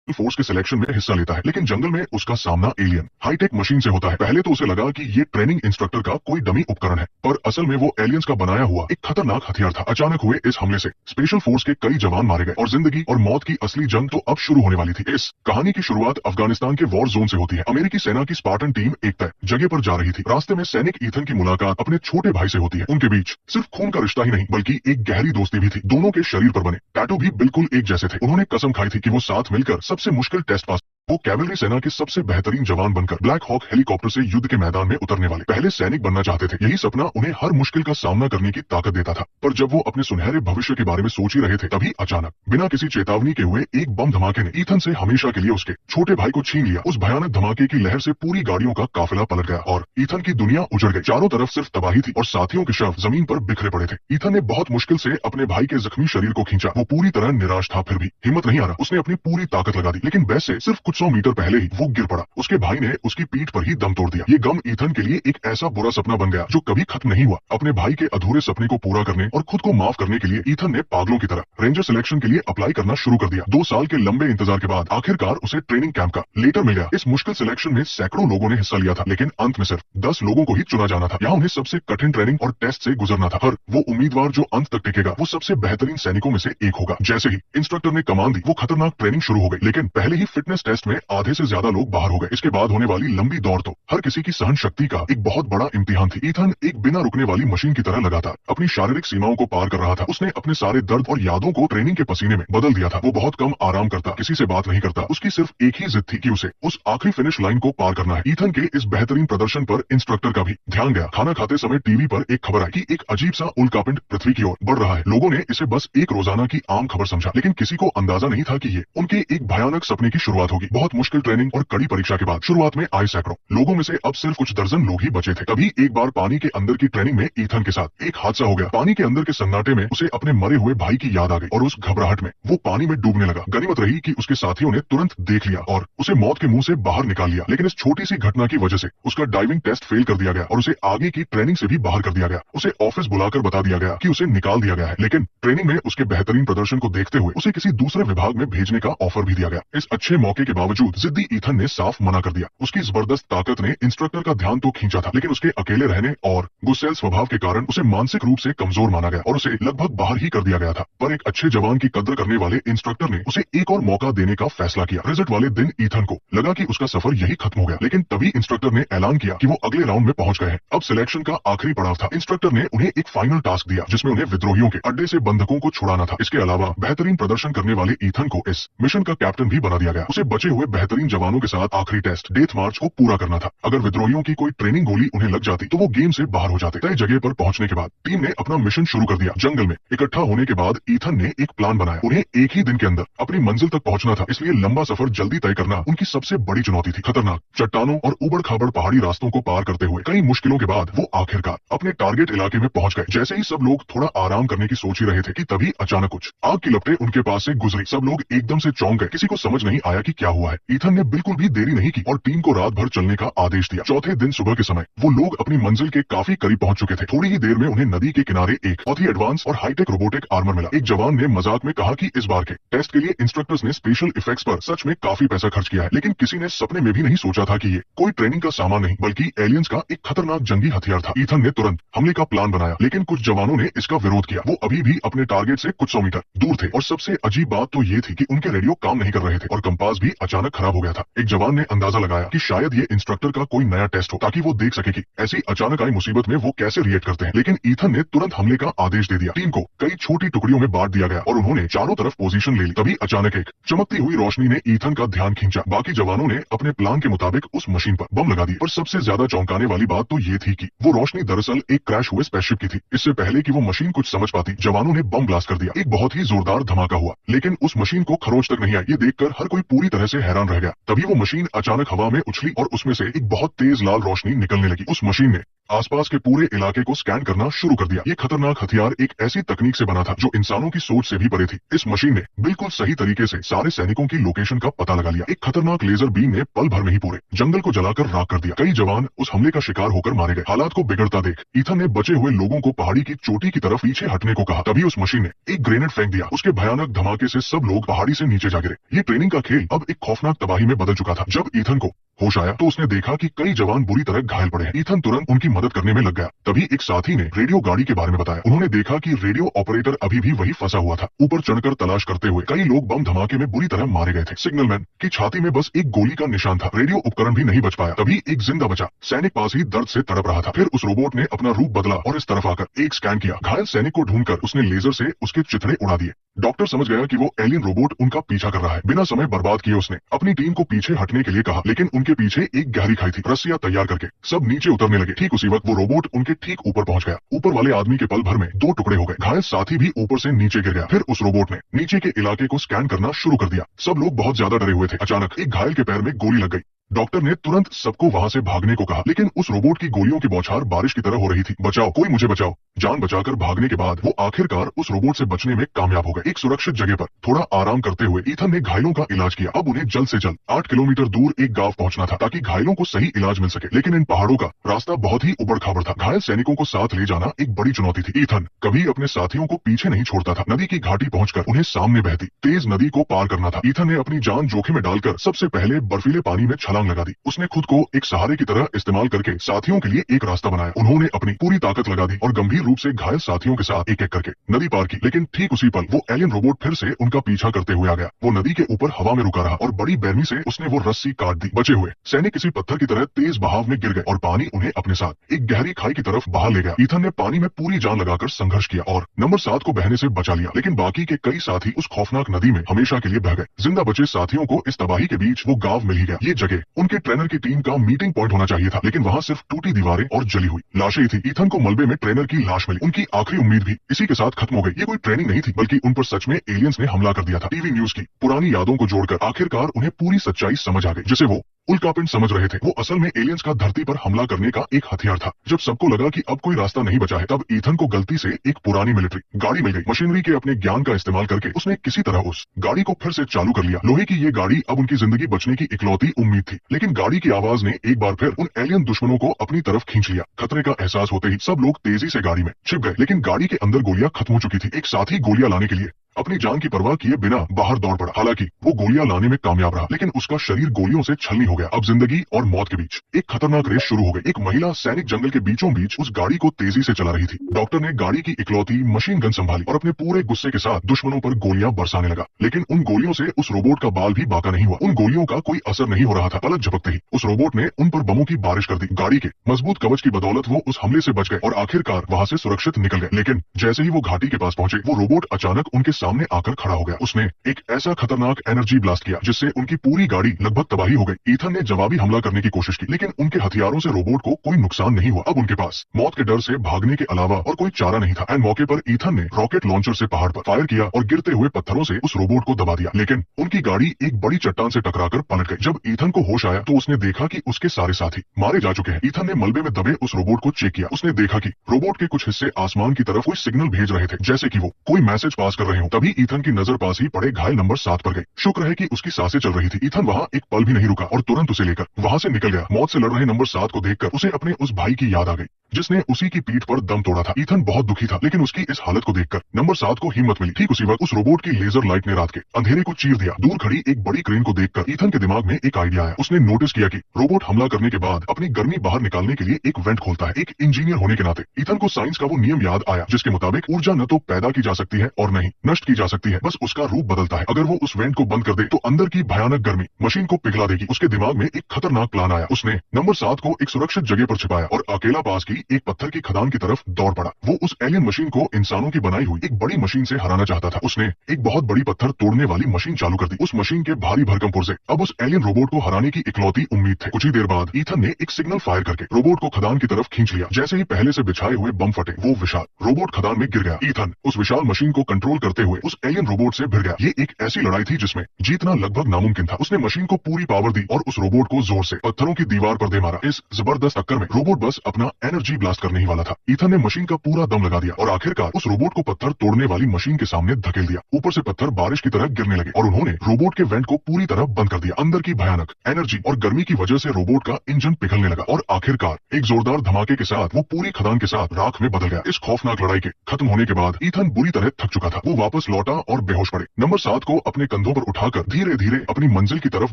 Force के selection में हिस्सा लेता है, लेकिन जंगल में उसका सामना एलियन हाईटेक मशीन से होता है। पहले तो उसे लगा कि ये ट्रेनिंग इंस्ट्रक्टर का कोई डमी उपकरण है, पर असल में वो एलियंस का बनाया हुआ एक खतरनाक हथियार था। अचानक हुए इस हमले से स्पेशल फोर्स के कई जवान मारे गए और जिंदगी और मौत की असली जंग तो अब शुरू होने वाली थी। इस कहानी की शुरुआत अफगानिस्तान के वॉर जोन से होती है। अमेरिकी सेना की स्पार्टन टीम एक तय जगह पर जा रही थी। रास्ते में सैनिक ईथन की मुलाकात अपने छोटे भाई से होती है। उनके बीच सिर्फ खून का रिश्ता ही नहीं बल्कि एक गहरी दोस्ती भी थी। दोनों के शरीर पर बने टैटू भी बिल्कुल एक जैसे थे। उन्होंने कसम खाई थी कि वो साथ मिलकर सबसे मुश्किल टेस्ट पास। वो कैवलरी सेना के सबसे बेहतरीन जवान बनकर ब्लैक हॉक हेलीकॉप्टर से युद्ध के मैदान में उतरने वाले पहले सैनिक बनना चाहते थे। यही सपना उन्हें हर मुश्किल का सामना करने की ताकत देता था। पर जब वो अपने सुनहरे भविष्य के बारे में सोच ही रहे थे, तभी अचानक बिना किसी चेतावनी के हुए एक बम धमाके ने ईथन से हमेशा के लिए उसके छोटे भाई को छीन लिया। उस भयानक धमाके की लहर से पूरी गाड़ियों का काफिला पलट गया और ईथन की दुनिया उजड़ गई। चारों तरफ सिर्फ तबाही थी और साथियों के शव जमीन पर बिखरे पड़े थे। ईथन ने बहुत मुश्किल से अपने भाई के जख्मी शरीर को खींचा। वो पूरी तरह निराश था, फिर भी हिम्मत नहीं आ रहा। उसने अपनी पूरी ताकत लगा दी, लेकिन बैस से सिर्फ कुछ 100 मीटर पहले ही वो गिर पड़ा। उसके भाई ने उसकी पीठ पर ही दम तोड़ दिया। ये गम ईथन के लिए एक ऐसा बुरा सपना बन गया जो कभी खत्म नहीं हुआ। अपने भाई के अधूरे सपने को पूरा करने और खुद को माफ करने के लिए ईथन ने पागलों की तरह रेंजर सिलेक्शन के लिए अप्लाई करना शुरू कर दिया। 2 साल के लंबे इंतजार के बाद आखिरकार उसे ट्रेनिंग कैंप का लेटर मिल गया। इस मुश्किल सिलेक्शन में सैकड़ों लोगों ने हिस्सा लिया था, लेकिन अंत में सिर्फ 10 लोगों को ही चुना जाना था। यहाँ उन्हें सबसे कठिन ट्रेनिंग और टेस्ट से गुजरना था। हर वो उम्मीदवार जो अंत तक टिकेगा वो सबसे बेहतरीन सैनिकों में से एक होगा। जैसे ही इंस्ट्रक्टर ने कमान दी, वो खतरनाक ट्रेनिंग शुरू हो गई। लेकिन पहले ही फिटनेस टेस्ट में आधे से ज्यादा लोग बाहर हो गए। इसके बाद होने वाली लंबी दौड़ तो हर किसी की सहन शक्ति का एक बहुत बड़ा इम्तिहान थी। ईथन एक बिना रुकने वाली मशीन की तरह लगातार अपनी शारीरिक सीमाओं को पार कर रहा था। उसने अपने सारे दर्द और यादों को ट्रेनिंग के पसीने में बदल दिया था। वो बहुत कम आराम करता, किसी से बात नहीं करता। उसकी सिर्फ एक ही जिद थी कि उसे उस आखिरी फिनिश लाइन को पार करना है। ईथन के इस बेहतरीन प्रदर्शन पर इंस्ट्रक्टर का भी ध्यान गया। खाना खाते समय टीवी पर एक खबर आई कि एक अजीब सा उल्कापिंड पृथ्वी की ओर बढ़ रहा है। लोगों ने इसे बस एक रोजाना की आम खबर समझा, लेकिन किसी को अंदाजा नहीं था कि ये उनके एक भयानक सपने की शुरुआत होगी। बहुत मुश्किल ट्रेनिंग और कड़ी परीक्षा के बाद शुरुआत में आए सैकड़ों लोगों में से अब सिर्फ कुछ दर्जन लोग ही बचे थे। तभी एक बार पानी के अंदर की ट्रेनिंग में ईथन के साथ एक हादसा हो गया। पानी के अंदर के सन्नाटे में उसे अपने मरे हुए भाई की याद आ गई और उस घबराहट में वो पानी में डूबने लगा। गनीमत रही कि उसके साथियों ने तुरंत देख लिया और उसे मौत के मुंह से बाहर निकाल लिया। लेकिन इस छोटी सी घटना की वजह से उसका डाइविंग टेस्ट फेल कर दिया गया और उसे आगे की ट्रेनिंग से भी बाहर कर दिया गया। उसे ऑफिस बुलाकर बता दिया गया कि उसे निकाल दिया गया है, लेकिन ट्रेनिंग में उसके बेहतरीन प्रदर्शन को देखते हुए उसे किसी दूसरे विभाग में भेजने का ऑफर भी दिया गया। इस अच्छे मौके के बावजूद जिद्दी ईथन ने साफ मना कर दिया। उसकी जबरदस्त ताकत ने इंस्ट्रक्टर का ध्यान तो खींचा था, लेकिन उसके अकेले रहने और गुस्सैल स्वभाव के कारण उसे मानसिक रूप से कमजोर माना गया और उसे लगभग बाहर ही कर दिया गया था। पर एक अच्छे जवान की कद्र करने वाले इंस्ट्रक्टर ने उसे एक और मौका देने का फैसला किया। रिजल्ट वाले दिन ईथन को लगा कि उसका सफर यही खत्म हो गया, लेकिन तभी इंस्ट्रक्टर ने ऐलान किया कि वो अगले राउंड में पहुंच गए हैं। अब सिलेक्शन का आखिरी पड़ाव था। इंस्ट्रक्टर ने उन्हें एक फाइनल टास्क दिया जिसमें उन्हें विद्रोहियों के अड्डे से बंधकों को छुड़ाना था। इसके अलावा बेहतरीन प्रदर्शन करने वाले ईथन को इस मिशन का कैप्टन भी बना दिया गया। उसे बचे हुए बेहतरीन जवानों के साथ आखिरी टेस्ट डेथ मार्च को पूरा करना था। अगर विद्रोहियों की कोई ट्रेनिंग गोली उन्हें लग जाती तो वो गेम से बाहर हो जाते। तय जगह पर पहुंचने के बाद टीम ने अपना मिशन शुरू कर दिया। जंगल में इकट्ठा होने के बाद ईथन ने एक प्लान बनाया। उन्हें एक ही दिन के अंदर अपनी मंजिल तक पहुंचना था, इसलिए लंबा सफर जल्दी तय करना उनकी सबसे बड़ी चुनौती थी। खतरनाक चट्टानों और उबड़ खाबड़ पहाड़ी रास्तों को पार करते हुए कई मुश्किलों के बाद वो आखिरकार अपने टारगेट इलाके में पहुंच गए। जैसे ही सब लोग थोड़ा आराम करने की सोच ही रहे थे कि तभी अचानक कुछ आग की लपटें उनके पास से गुजरी। सब लोग एकदम से चौंक गए। किसी को समझ नहीं आया कि क्या हुआ है। ईथन ने बिल्कुल भी देरी नहीं की और टीम को रात भर चलने का आदेश दिया। चौथे दिन सुबह के समय वो लोग अपनी मंजिल के काफी करीब पहुंच चुके थे। थोड़ी ही देर में उन्हें नदी के किनारे एक बहुत ही एडवांस और हाईटेक रोबोटिक आर्मर मिला। एक जवान ने मजाक में कहा कि इस बार के टेस्ट के लिए इंस्ट्रक्टर्स ने स्पेशल इफेक्ट्स पर सच में काफी पैसा खर्च किया है, लेकिन किसी ने सपने में भी नहीं सोचा था कि ये कोई ट्रेनिंग का सामान नहीं बल्कि एलियंस का एक खतरनाक जंगी हथियार था। ईथन ने तुरंत हमले का प्लान बनाया, लेकिन कुछ जवानों ने इसका विरोध किया। वो अभी भी अपने टारगेट से कुछ 100 मीटर दूर थे और सबसे अजीब बात तो ये थी कि उनके रेडियो काम नहीं कर रहे थे और कंपास भी अचानक खराब हो गया था। एक जवान ने अंदाजा लगाया कि शायद ये इंस्ट्रक्टर का कोई नया टेस्ट हो, ताकि वो देख सके कि ऐसी अचानक आई मुसीबत में वो कैसे रिएक्ट करते हैं। लेकिन ईथन ने तुरंत हमले का आदेश दे दिया। टीम को कई छोटी टुकड़ियों में बांट दिया गया और उन्होंने चारों तरफ पोजीशन ले ली। तभी अचानक एक चमकती हुई रोशनी ने ईथन का ध्यान खींचा। बाकी जवानों ने अपने प्लान के मुताबिक उस मशीन पर बम लगा दिए। पर सबसे ज्यादा चौंकाने वाली बात तो ये थी कि वो रोशनी दरअसल एक क्रैश हुए स्पेसशिप की थी। इससे पहले कि वो मशीन कुछ समझ पाती, जवानों ने बम ब्लास्ट कर दिया। एक बहुत ही जोरदार धमाका हुआ, लेकिन उस मशीन को खरोंच तक नहीं आई। ये देखकर हर कोई पूरी तरह से हैरान रह गया। तभी वो मशीन अचानक हवा में उछली और उसमें से एक बहुत तेज लाल रोशनी निकलने लगी। उस मशीन ने आसपास के पूरे इलाके को स्कैन करना शुरू कर दिया। ये खतरनाक हथियार एक ऐसी तकनीक से बना था जो इंसानों की सोच से भी परे थी। इस मशीन ने बिल्कुल सही तरीके से सारे सैनिकों की लोकेशन का पता लगा लिया। एक खतरनाक लेजर बीम ने पल भर में ही पूरे जंगल को जलाकर राख कर दिया। कई जवान उस हमले का शिकार होकर मारे गए। हालात को बिगड़ता देख ईथन ने बचे हुए लोगों को पहाड़ी की चोटी की तरफ पीछे हटने को कहा। तभी उस मशीन ने एक ग्रेनेड फेंक दिया। उसके भयानक धमाके से सब लोग पहाड़ी से नीचे जा गिरे। ये ट्रेनिंग का खेल अब एक खौफनाक तबाही में बदल चुका था। जब ईथन को होश आया तो उसने देखा कि कई जवान बुरी तरह घायल पड़े हैं। ईथन तुरंत उनकी मदद करने में लग गया। तभी एक साथी ने रेडियो गाड़ी के बारे में बताया। उन्होंने देखा कि रेडियो ऑपरेटर अभी भी वही फंसा हुआ था। ऊपर चढ़कर तलाश करते हुए कई लोग बम धमाके में बुरी तरह मारे गए थे। सिग्नलमैन की छाती में बस एक गोली का निशान था। रेडियो उपकरण भी नहीं बच पाया। तभी एक जिंदा बचा सैनिक पास ही दर्द से तड़प रहा था। फिर उस रोबोट ने अपना रूप बदला और इस तरफ आकर एक स्कैन किया। घायल सैनिक को ढूंढकर उसने लेजर से उसके चिथड़े उड़ा दिए। डॉक्टर समझ गया कि वो एलियन रोबोट उनका पीछा कर रहा है। बिना समय बर्बाद किए उसने अपनी टीम को पीछे हटने के लिए कहा, लेकिन उनके पीछे एक गहरी खाई थी। रस्सियां तैयार करके सब नीचे उतरने लगे। ठीक उसी वक्त वो रोबोट उनके ठीक ऊपर पहुंच गया। ऊपर वाले आदमी के पल भर में दो टुकड़े हो गए। घायल साथी भी ऊपर से नीचे गिर गया। फिर उस रोबोट ने नीचे के इलाके को स्कैन करना शुरू कर दिया। सब लोग बहुत ज्यादा डरे हुए थे। अचानक एक घायल के पैर में गोली लग गई। डॉक्टर ने तुरंत सबको वहां से भागने को कहा, लेकिन उस रोबोट की गोलियों की बौछार बारिश की तरह हो रही थी। बचाओ, कोई मुझे बचाओ। जान बचाकर भागने के बाद वो आखिरकार उस रोबोट से बचने में कामयाब हो गए। एक सुरक्षित जगह पर थोड़ा आराम करते हुए ईथन ने घायलों का इलाज किया। अब उन्हें जल्द से जल्द 8 किलोमीटर दूर एक गांव पहुंचना था ताकि घायलों को सही इलाज मिल सके। लेकिन इन पहाड़ों का रास्ता बहुत ही उबड़ खाबड़ था। घायल सैनिकों को साथ ले जाना एक बड़ी चुनौती थी। ईथन कभी अपने साथियों को पीछे नहीं छोड़ता था। नदी की घाटी पहुंचकर उन्हें सामने बहती तेज नदी को पार करना था। ईथन ने अपनी जान जोखिम में डालकर सबसे पहले बर्फीले पानी में छलांग लगा दी। उसने खुद को एक सहारे की तरह इस्तेमाल करके साथियों के लिए एक रास्ता बनाया। उन्होंने अपनी पूरी ताकत लगा दी और गंभीर रूप से घायल साथियों के साथ एक एक करके नदी पार की। लेकिन ठीक उसी पल वो एलियन रोबोट फिर से उनका पीछा करते हुए आ गया। वो नदी के ऊपर हवा में रुका रहा और बड़ी बेरमी से उसने वो रस्सी काट दी। बचे हुए सैनिक किसी पत्थर की तरह तेज बहाव में गिर गए और पानी उन्हें अपने साथ एक गहरी खाई की तरफ बहा ले गया। ईथन ने पानी में पूरी जान लगाकर संघर्ष किया और नंबर 7 को बहने से बचा लिया। लेकिन बाकी के कई साथी उस खौफनाक नदी में हमेशा के लिए बह गए। जिंदा बचे साथियों को इस तबाही के बीच वो गांव मिल ही गया। ये जगह उनके ट्रेनर की टीम का मीटिंग पॉइंट होना चाहिए था, लेकिन वहां सिर्फ टूटी दीवारें और जली हुई लाशें ही थी। ईथन को मलबे में ट्रेनर की लाश मिली। उनकी आखिरी उम्मीद भी इसी के साथ खत्म हो गई। ये कोई ट्रेनिंग नहीं थी, बल्कि उन पर सच में एलियंस ने हमला कर दिया था। टीवी न्यूज की पुरानी यादों को जोड़कर आखिरकार उन्हें पूरी सच्चाई समझ आ गई, जिसे वो उल्कापिंड समझ रहे थे। वो असल में एलियंस का धरती पर हमला करने का एक हथियार था। जब सबको लगा कि अब कोई रास्ता नहीं बचा है, तब ईथन को गलती से एक पुरानी मिलिट्री गाड़ी मिल गई। मशीनरी के अपने ज्ञान का इस्तेमाल करके उसने किसी तरह उस गाड़ी को फिर से चालू कर लिया। लोहे की ये गाड़ी अब उनकी जिंदगी बचने की इकलौती उम्मीद थी। लेकिन गाड़ी की आवाज ने एक बार फिर उन एलियन दुश्मनों को अपनी तरफ खींच लिया। खतरे का एहसास होते ही सब लोग तेजी से गाड़ी में छिप गए। लेकिन गाड़ी के अंदर गोलियां खत्म हो चुकी थी। एक साथी गोलियां लाने के लिए अपनी जान की परवाह किए बिना बाहर दौड़ पड़ा। हालांकि वो गोलियां लाने में कामयाब रहा, लेकिन उसका शरीर गोलियों से छलनी हो गया। अब जिंदगी और मौत के बीच एक खतरनाक रेस शुरू हो गई। एक महिला सैनिक जंगल के बीचों बीच उस गाड़ी को तेजी से चला रही थी। डॉक्टर ने गाड़ी की इकलौती मशीन गन संभाली और अपने पूरे गुस्से के साथ दुश्मनों पर गोलियां बरसाने लगा। लेकिन उन गोलियों से उस रोबोट का बाल भी बाका नहीं हुआ। उन गोलियों का कोई असर नहीं हो रहा था। पलक झपकते ही उस रोबोट ने उन पर बमों की बारिश कर दी। गाड़ी के मजबूत कवच की बदौलत वो उस हमले से बच गए और आखिरकार वहां से सुरक्षित निकल गए। लेकिन जैसे ही वो घाटी के पास पहुंचे, वो रोबोट अचानक उनके सामने आकर खड़ा हो गया। उसने एक ऐसा खतरनाक एनर्जी ब्लास्ट किया जिससे उनकी पूरी गाड़ी लगभग तबाही हो गई। ईथन ने जवाबी हमला करने की कोशिश की, लेकिन उनके हथियारों से रोबोट को कोई नुकसान नहीं हुआ। अब उनके पास मौत के डर से भागने के अलावा और कोई चारा नहीं था। एंड मौके पर ईथन ने रॉकेट लॉन्चर से पहाड़ पर फायर किया और गिरते हुए पत्थरों से उस रोबोट को दबा दिया। लेकिन उनकी गाड़ी एक बड़ी चट्टान से टकराकर पलट गई। जब ईथन को होश आया तो उसने देखा कि उसके सारे साथी मारे जा चुके हैं। ईथन ने मलबे में दबे उस रोबोट को चेक किया। उसने देखा कि रोबोट के कुछ हिस्से आसमान की तरफ कोई सिग्नल भेज रहे थे, जैसे कि वो कोई मैसेज पास कर रहे हो। तभी ईथन की नजर पास ही पड़े घायल नंबर 7 पर गई। शुक्र है कि उसकी सांसें चल रही थी। ईथन वहां एक पल भी नहीं रुका और तुरंत उसे लेकर वहां से निकल गया। मौत से लड़ रहे नंबर 7 को देखकर उसे अपने उस भाई की याद आ गई जिसने उसी की पीठ पर दम तोड़ा था। ईथन बहुत दुखी था, लेकिन उसकी इस हालत को देखकर नंबर 7 को हिम्मत मिली। ठीक उसी वक्त उस रोबोट की लेजर लाइट ने रात के अंधेरे को चीर दिया। दूर खड़ी एक बड़ी क्रेन को देखकर ईथन के दिमाग में एक आइडिया आया। उसने नोटिस किया कि रोबोट हमला करने के बाद अपनी गर्मी बाहर निकालने के लिए एक वेंट खोलता है। एक इंजीनियर होने के नाते ईथन को साइंस का वो नियम याद आया जिसके मुताबिक ऊर्जा न तो पैदा की जा सकती है और न ही नष्ट की जा सकती है, बस उसका रूप बदलता है। अगर वो उस वेंट को बंद कर दे तो अंदर की भयानक गर्मी मशीन को पिघला देगी। उसके दिमाग में एक खतरनाक प्लान आया। उसने नंबर 7 को एक सुरक्षित जगह पर छिपाया और अकेला पास की एक पत्थर की खदान की तरफ दौड़ पड़ा। वो उस एलियन मशीन को इंसानों की बनाई हुई एक बड़ी मशीन से हराना चाहता था। उसने एक बहुत बड़ी पत्थर तोड़ने वाली मशीन चालू कर दी। उस मशीन के भारी भरकम पुर्जे अब उस एलियन रोबोट को हराने की इकलौती उम्मीद थे। कुछ ही देर बाद ईथन ने एक सिग्नल फायर करके रोबोट को खदान की तरफ खींच लिया। जैसे ही पहले से बिछाए हुए बम फटे, वो विशाल रोबोट खदान में गिर गया। ईथन उस विशाल मशीन को कंट्रोल करते हुए हुए उस एलियन रोबोट से भिड़ गया। ये एक ऐसी लड़ाई थी जिसमें जीतना लगभग नामुमकिन था। उसने मशीन को पूरी पावर दी और उस रोबोट को जोर से पत्थरों की दीवार पर दे मारा। इस जबरदस्त टक्कर में रोबोट बस अपना एनर्जी ब्लास्ट करने ही वाला था। ईथन ने मशीन का पूरा दम लगा दिया और आखिरकार उस रोबोट को पत्थर तोड़ने वाली मशीन के सामने धकेल दिया। ऊपर से पत्थर बारिश की तरह गिरने लगे और उन्होंने रोबोट के वेंट को पूरी तरह बंद कर दिया। अंदर की भयानक एनर्जी और गर्मी की वजह से रोबोट का इंजन पिघलने लगा और आखिरकार एक जोरदार धमाके के साथ वो पूरी खदान के साथ राख में बदल गया। इस खौफनाक लड़ाई के खत्म होने के बाद ईथन बुरी तरह थक चुका था। वो वापस लौटा और बेहोश पड़े। नंबर 7 को अपने कंधों पर उठाकर धीरे धीरे अपनी मंजिल की तरफ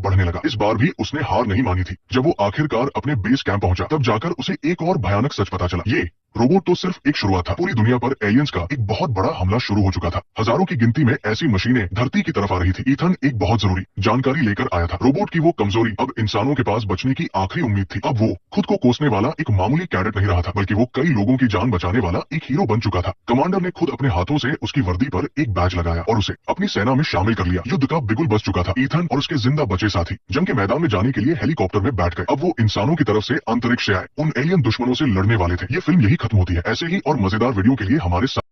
बढ़ने लगा। इस बार भी उसने हार नहीं मानी थी। जब वो आखिरकार अपने बेस कैंप पहुंचा तब जाकर उसे एक और भयानक सच पता चला। ये रोबोट तो सिर्फ एक शुरुआत था। पूरी दुनिया पर एलियंस का एक बहुत बड़ा हमला शुरू हो चुका था। हजारों की गिनती में ऐसी मशीनें धरती की तरफ आ रही थी। ईथन एक बहुत जरूरी जानकारी लेकर आया था। रोबोट की वो कमजोरी अब इंसानों के पास बचने की आखिरी उम्मीद थी। अब वो खुद को कोसने वाला एक मामूली कैडेट नहीं रहा था, बल्कि वो कई लोगों की जान बचाने वाला एक हीरो बन चुका था। कमांडर ने खुद अपने हाथों से उसकी वर्दी पर एक बैज लगाया और उसे अपनी सेना में शामिल कर लिया। युद्ध का बिगुल बज चुका था। ईथन और उसके जिंदा बचे साथी जंग के मैदान में जाने के लिए हेलीकॉप्टर में बैठ गए। अब वो इंसानों की तरफ से अंतरिक्ष से आए उन एलियन दुश्मनों से लड़ने वाले थे। ये फिल्म यही खत्म होती है। ऐसे ही और मजेदार वीडियो के लिए हमारे साथ